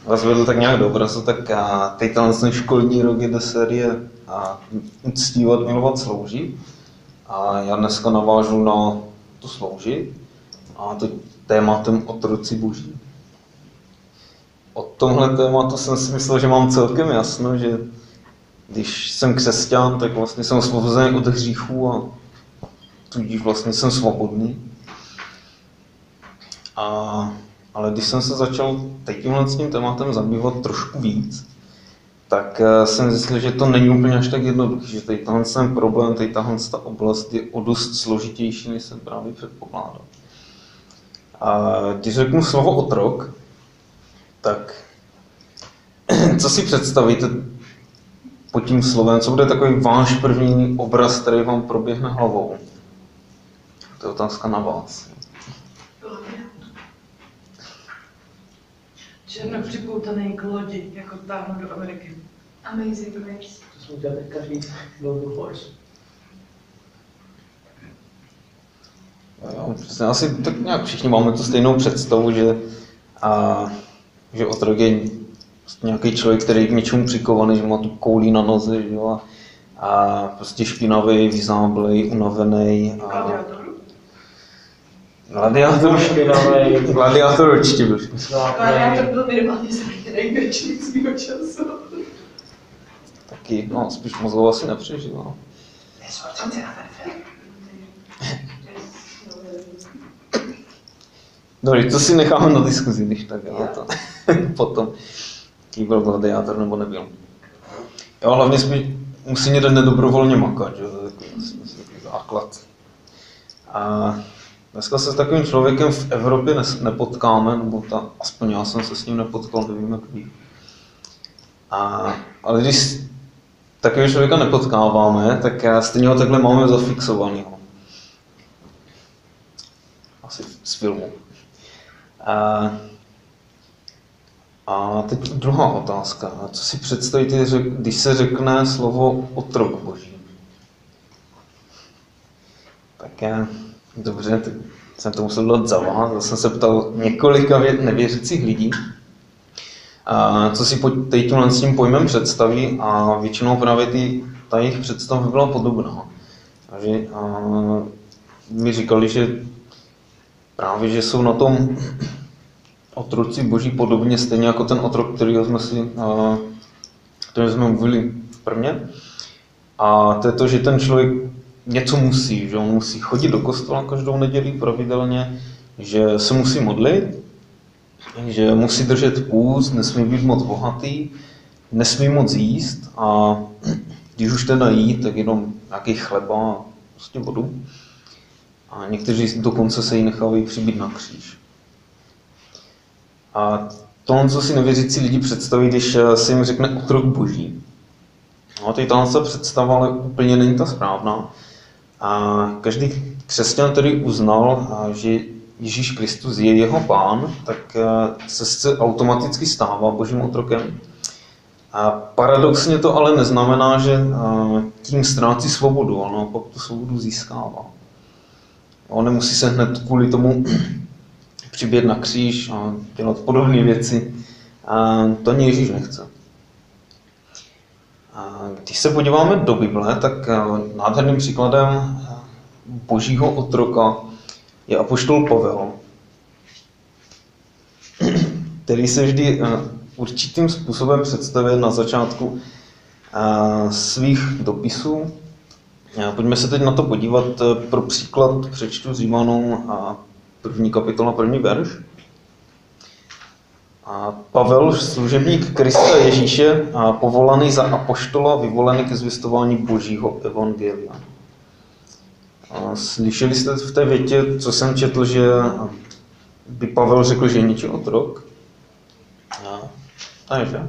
vás vedl tak nějak do obrazu, tak teď ten školní rok je do série uctívat, milovat, sloužit. A já dneska navážu na to sloužit a to tématem otroci boží. O tomhle tématu jsem si myslel, že mám celkem jasno, že když jsem křesťan, tak vlastně jsem osvobozený od hříchů a tudíž vlastně jsem svobodný. Ale když jsem se začal tímhle s tím tématem zabývat trošku víc, tak jsem zjistil, že to není úplně až tak jednoduché, že tady ten problém, tady tahle oblast je o dost složitější, než jsem právě předpokládal. A když řeknu slovo otrok, tak co si představíte pod tím slovem, co bude takový váš první obraz, který vám proběhne hlavou? To je otázka na vás. Černo připoutaný k lodi, jako táhnu do Ameriky. Amazing Race. To jsme udělali každý Global Force. Jo, přesně, asi tak nějak všichni máme tu stejnou představu, že otrok je nějaký člověk, který je k něčemu přikovaný, že má tu koulí na noze, že jo, a prostě špinavý, vyzáblej, unavený. Gladiátor určitě byl. Gladiátor byl minimálně zraněný většinu svýho času. Taky, no, spíš mozou asi nepřežil, no. Dobře, to si necháme na diskuzi, když tak, jo, to potom, jaký byl gladiátor nebo nebyl. Jo, hlavně musí někde nedobrovolně makat, že? To je takový základ. A dneska se s takovým člověkem v Evropě nepotkáme, nebo aspoň já jsem se s ním nepotkal, nevím jak ví. Ale když takového člověka nepotkáváme, tak stejně ho takhle máme zafixovanýho. Asi z filmu. A teď druhá otázka. Co si představíte, když se řekne slovo otrok boží? Tak dobře, tak jsem to musel dát za vás. Já jsem se ptal několika nevěřících lidí, co si pod tímhle s tím pojmem představí, a většinou právě ta jejich představa byla podobná. Takže mi říkali, že právě, že jsou na tom otroci boží podobně, stejně jako ten otrok, který jsme mluvili v prvně. A to je to, že ten člověk něco musí, že on musí chodit do kostela každou neděli pravidelně, že se musí modlit, že musí držet půst, nesmí být moc bohatý, nesmí moc jíst a když už teda jí, tak jenom nějaký chleba a prostě vodu. A někteří dokonce se jí nechávají přibít na kříž. A to, co si nevěřící lidi představí, když se jim řekne otrok boží. No, tady ta představa ale úplně není ta správná. A každý křesťan, který uznal, že Ježíš Kristus je jeho pán, tak se automaticky stává božím otrokem. A paradoxně to ale neznamená, že tím ztrácí svobodu, ale naopak tu svobodu získává. On nemusí se hned kvůli tomu přibět na kříž a dělat podobné věci. A to ani Ježíš nechce. A když se podíváme do Bible, tak nádherným příkladem božího otroka je apoštol Pavel, který se vždy určitým způsobem představuje na začátku svých dopisů. Pojďme se teď na to podívat. Pro příklad přečtu z Římanům 1. kapitola, 1. verš. Pavel, služebník Krista Ježíše, povolaný za apoštola, vyvolený ke zvěstování božího evangelia. Slyšeli jste v té větě, co jsem četl, že by Pavel řekl, že je něčí otrok? Takže.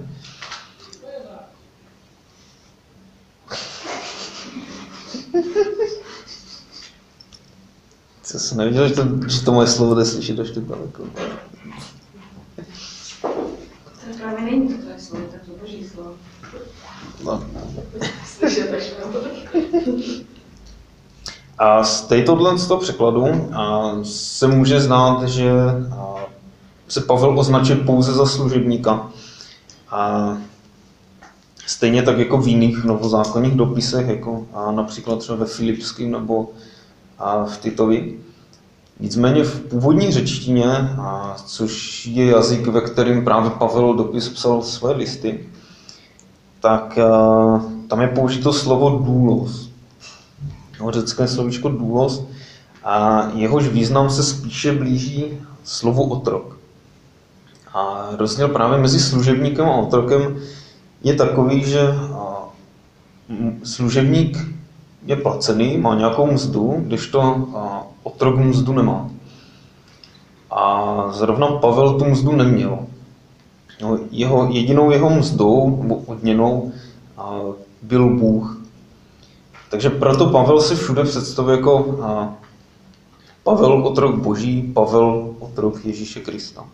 Co jsem neviděl, že to moje slovo jde slyšet až tak daleko. To právě není to tvoje slovo, tak to boží slovo. No. Slyšet až A z této překladu se může znát, že se Pavel označuje pouze za služebníka. A stejně tak jako v jiných novozákonních dopisech, jako například třeba ve Filipském nebo v Titovi. Nicméně v původní řečtině, což je jazyk, ve kterém právě Pavel dopis psal své listy, tak tam je použito slovo doulos. Řecké slovíčko doulos, a jehož význam se spíše blíží slovu otrok. A rozdíl právě mezi služebníkem a otrokem je takový, že služebník je placený, má nějakou mzdu, kdežto otrok mzdu nemá. A zrovna Pavel tu mzdu neměl. Jedinou jeho mzdou nebo odměnou byl Bůh. Takže proto Pavel si všude představuje jako Pavel otrok Boží, Pavel otrok Ježíše Krista.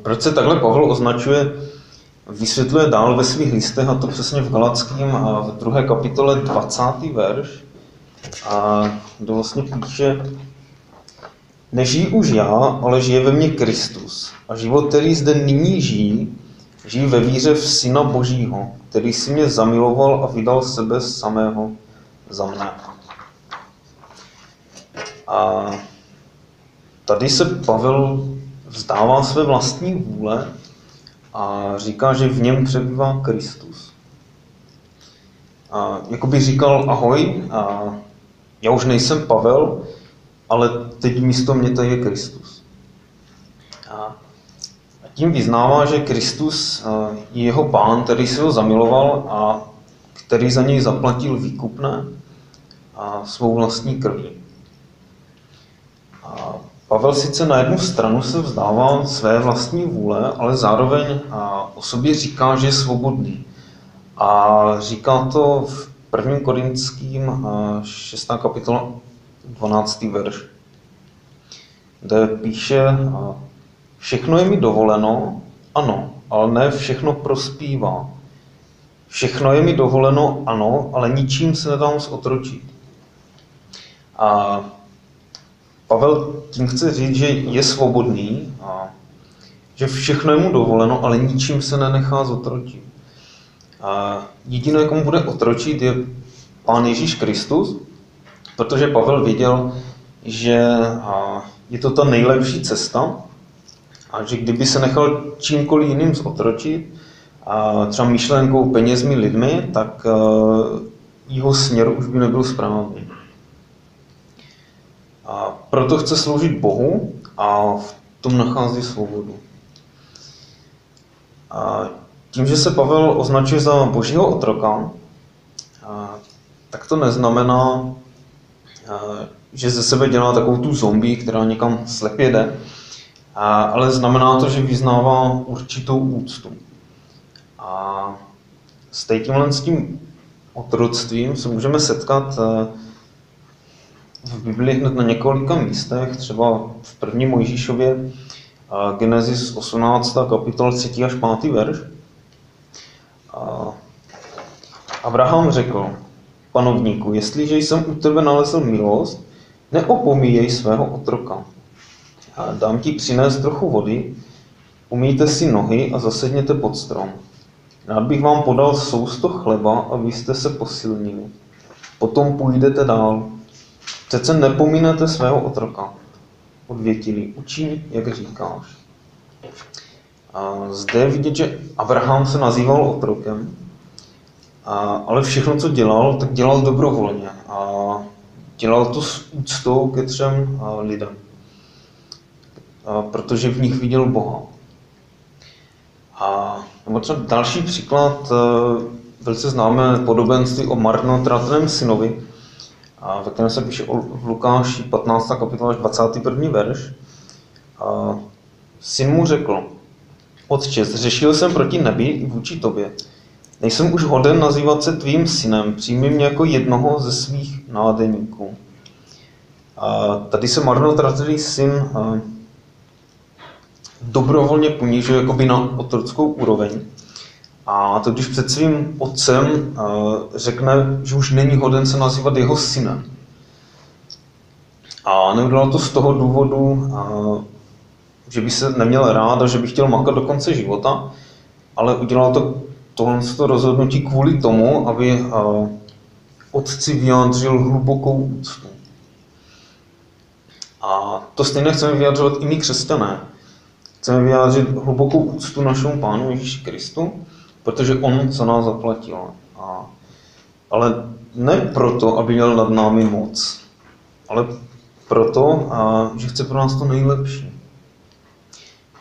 Proč se takhle Pavel označuje, vysvětluje dál ve svých listech, a to přesně v Galackém v 2. kapitole 20. verš, kde vlastně píše: Nežijí už já, ale žije ve mně Kristus. A život, který zde nyní žijí ve víře v Syna Božího, který si mě zamiloval a vydal sebe samého za mne. A tady se Pavel vzdává své vlastní vůle a říká, že v něm přebývá Kristus. Jakoby říkal: ahoj, já už nejsem Pavel, ale teď místo mě tady je Kristus. A tím vyznává, že Kristus je jeho pán, který si ho zamiloval a který za něj zaplatil výkupné a svou vlastní krví. A Pavel sice na jednu stranu se vzdává své vlastní vůle, ale zároveň o sobě říká, že je svobodný. A říká to v 1. Korinským 6. kapitola 12. verš, kde píše: všechno je mi dovoleno, ano, ale ne všechno prospívá. Všechno je mi dovoleno, ano, ale ničím se nedám zotročit. A Pavel tím chce říct, že je svobodný, a že všechno je mu dovoleno, ale ničím se nenechá zotročit. A jediné, komu bude otročit, je Pán Ježíš Kristus, protože Pavel věděl, že je to ta nejlepší cesta a že kdyby se nechal čímkoliv jiným zotročit, třeba myšlenkou, penězmi, lidmi, tak jeho směr už by nebyl správný. A proto chce sloužit Bohu a v tom nachází svobodu. A tím, že se Pavel označuje za Božího otroka, tak to neznamená, že ze sebe dělá takovou tu zombie, která někam slepě jde, ale znamená to, že vyznává určitou úctu. A s tím otroctvím se můžeme setkat v Biblii hned na několika místech, třeba v 1. Mojžíšově, Genesis 18. kapitola 3. až 5. verš. Abraham řekl: Panovníku, jestliže jsem u tebe nalezl milost, neopomíjej svého otroka. Dám ti přinést trochu vody, umýjte si nohy a zasedněte pod strom. Rád bych vám podal sousto chleba, abyste se posilnili. Potom půjdete dál. Přece nepomínete svého otroka. Odvětili: učiň, jak říkáš. Zde je vidět, že Abraham se nazýval otrokem, ale všechno, co dělal, tak dělal dobrovolně a dělal to s úctou ke 3 lidem, protože v nich viděl Boha. Nebo třeba další příklad, velice známé podobenství o marnotratném synovi, ve kterém se píše v Lukáši 15. kapitola až 21. verš. Syn mu řekl: Otče, zřešil jsem proti nebi i vůči tobě. Nejsem už hoden nazývat se tvým synem, přijmi mě jako jednoho ze svých nádeníků. Tady se marnotracený syn dobrovolně ponížuje jakoby na otrockou úroveň. A to když před svým otcem řekne, že už není hoden se nazývat jeho synem. A neudělal to z toho důvodu, že by se neměl rád a že by chtěl makat do konce života, ale udělal tohle rozhodnutí kvůli tomu, aby otci vyjádřil hlubokou úctu. A to stejně chceme vyjadřovat i my křesťané. Chceme vyjádřit hlubokou úctu našemu Pánu Ježíši Kristu, protože on za nás zaplatil. Ale ne proto, aby měl nad námi moc, ale proto, že chce pro nás to nejlepší.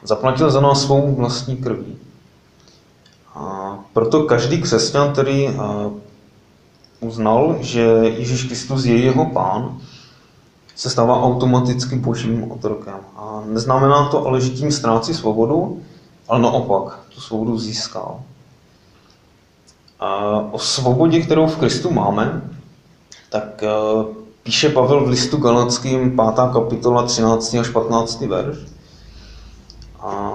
Zaplatil za nás svou vlastní krví. A proto každý křesťan, který uznal, že Ježíš Kristus je jeho Pán, se stává automaticky božím otrokem. A neznamená to ale, že tím ztrácí svobodu, ale naopak tu svobodu získal. A o svobodě, kterou v Kristu máme, tak píše Pavel v listu Galatským 5. kapitola 13. až 15. verš. A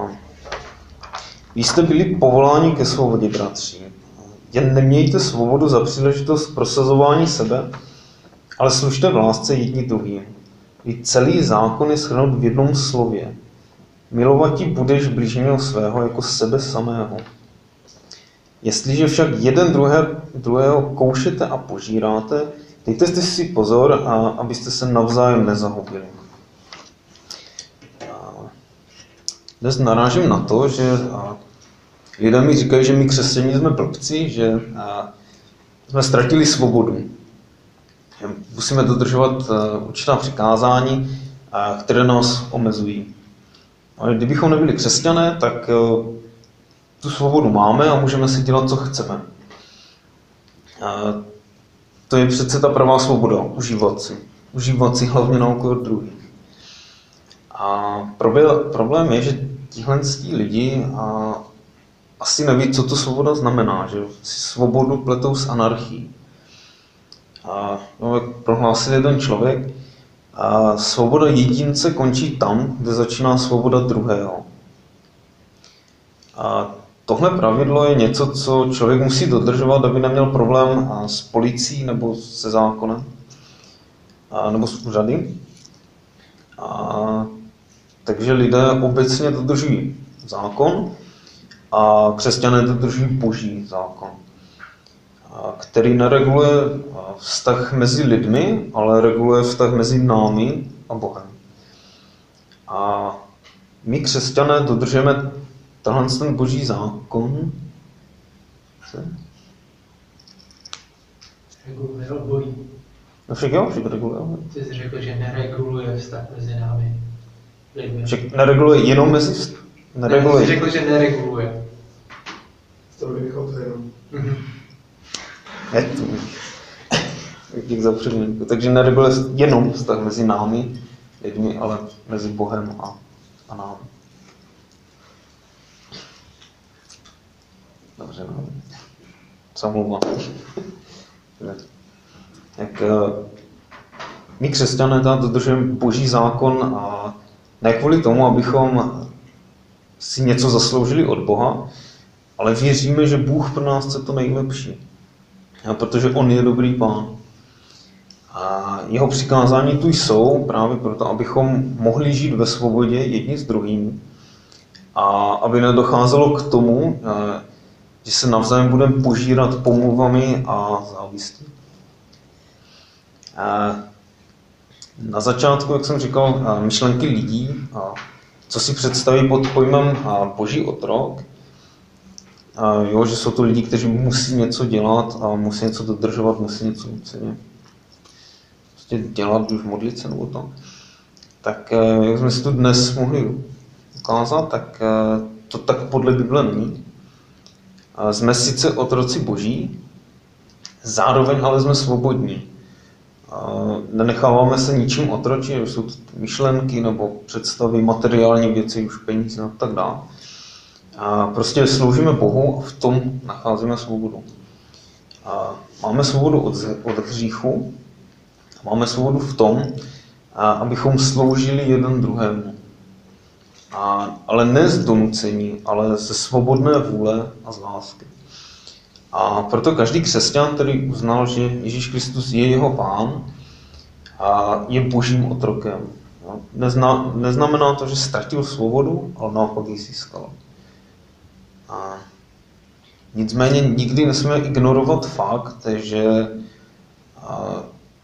vy jste byli povoláni ke svobodě, bratři. Jen nemějte svobodu za příležitost prosazování sebe, ale služte v lásce jedni druhým. Vždyť celý zákon je shrnut v jednom slově. Milovati budeš bližního svého jako sebe samého. Jestliže však jeden druhého koušete a požíráte, dejte si pozor, abyste se navzájem nezahubili. Dnes narážím na to, že lidé mi říkají, že my křesťané jsme blbci, že jsme ztratili svobodu. Musíme dodržovat určitá přikázání, které nás omezují. Ale kdybychom nebyli křesťané, tak tu svobodu máme a můžeme si dělat, co chceme. To je přece ta pravá svoboda, užívat si. Užívat si hlavně na úkor druhých. A problém je, že tihle lidi asi neví, co to svoboda znamená, že si svobodu pletou s anarchií. Jak prohlásil jeden člověk, svoboda jedince končí tam, kde začíná svoboda druhého. A tohle pravidlo je něco, co člověk musí dodržovat, aby neměl problém s policií nebo se zákonem, nebo s úřady. Takže lidé obecně dodržují zákon a křesťané dodržují boží zákon, který nereguluje vztah mezi lidmi, ale reguluje vztah mezi námi a Bohem. A my křesťané dodržujeme ten boží zákon. Reguluje obojí. No však jo, však reguluje. Ty jsi řekl, že nereguluje vztah mezi námi lidmi. Však nereguluje jenom mezi... Nereguluje. Ty jsi řekl, že nereguluje. To bych jenom. Dík za připomínku. Takže nereguluje jenom vztah mezi námi, lidmi, ale mezi Bohem a námi. Dobře, no. Co mluvám? Jak my křesťané tam dodržujeme boží zákon a ne kvůli tomu, abychom si něco zasloužili od Boha, ale věříme, že Bůh pro nás chce to nejlepší. A protože on je dobrý Pán. A jeho přikázání tu jsou právě proto, abychom mohli žít ve svobodě jedni s druhými a aby nedocházelo k tomu, že se navzájem budeme požírat pomluvami a závistí. Na začátku, jak jsem říkal, myšlenky lidí, co si představí pod pojmem boží otrok, že jsou to lidi, kteří musí něco dělat a musí něco dodržovat, musí něco nuceně prostě dělat, už modlit se nebo to. Tak jak jsme si tu dnes mohli ukázat, tak to tak podle Bible není. Jsme sice otroci boží, zároveň ale jsme svobodní. Nenecháváme se ničím otročit, jsou to myšlenky nebo představy, materiální věci, už peníze a tak dále. Prostě sloužíme Bohu a v tom nacházíme svobodu. Máme svobodu od hříchu, máme svobodu v tom, abychom sloužili jeden druhému. Ale ne z donucení, ale ze svobodné vůle a z lásky. A proto každý křesťan, který uznal, že Ježíš Kristus je jeho Pán, je božím otrokem. No, neznamená to, že ztratil svobodu, ale naopak ji získal. A nicméně nikdy nesmíme ignorovat fakt, že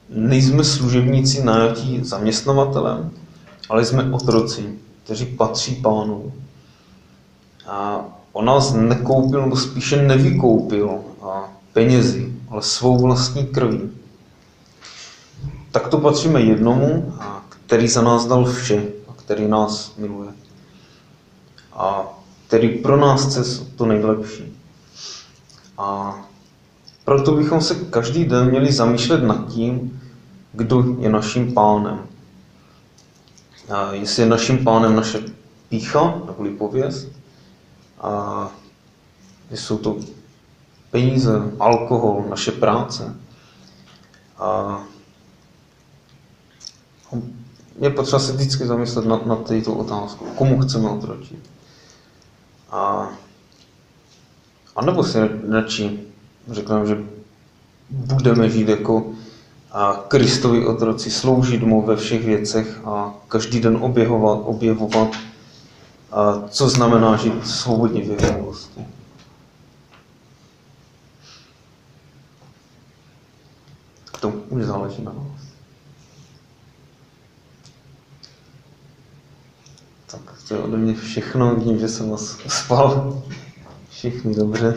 nejsme služebníci najatí zaměstnavatelem, ale jsme otroci, kteří patří Pánu. A on nás nekoupil, nebo spíše nevykoupil penězi, ale svou vlastní krví. Takto patříme jednomu, který za nás dal vše a který nás miluje. A který pro nás chce to nejlepší. A proto bychom se každý den měli zamýšlet nad tím, kdo je naším pánem. A jestli je naším pánem naše pýcha, neboli pověst, a jestli jsou to peníze, alkohol, naše práce. A je potřeba se vždycky zamyslet nad této otázkou, komu chceme otročit. A nebo si radši řekneme, že budeme žít jako Kristovi otroci, sloužit mu ve všech věcech a každý den objevovat, co znamená žít svobodně v jeho milosti. To už záleží na nás. Tak to je ode mě všechno, vidím, že jsem vás uspal. Všichni dobře.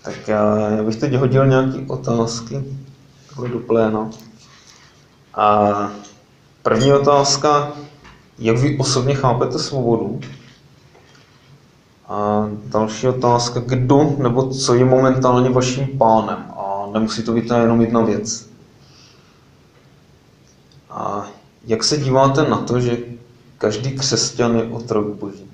Tak já bych teď hodil nějaké otázky do pléna. A první otázka, jak vy osobně chápete svobodu? A další otázka, kdo nebo co je momentálně vaším pánem? A nemusí to být jenom jedna věc. A jak se díváte na to, že každý křesťan je otrok Boží?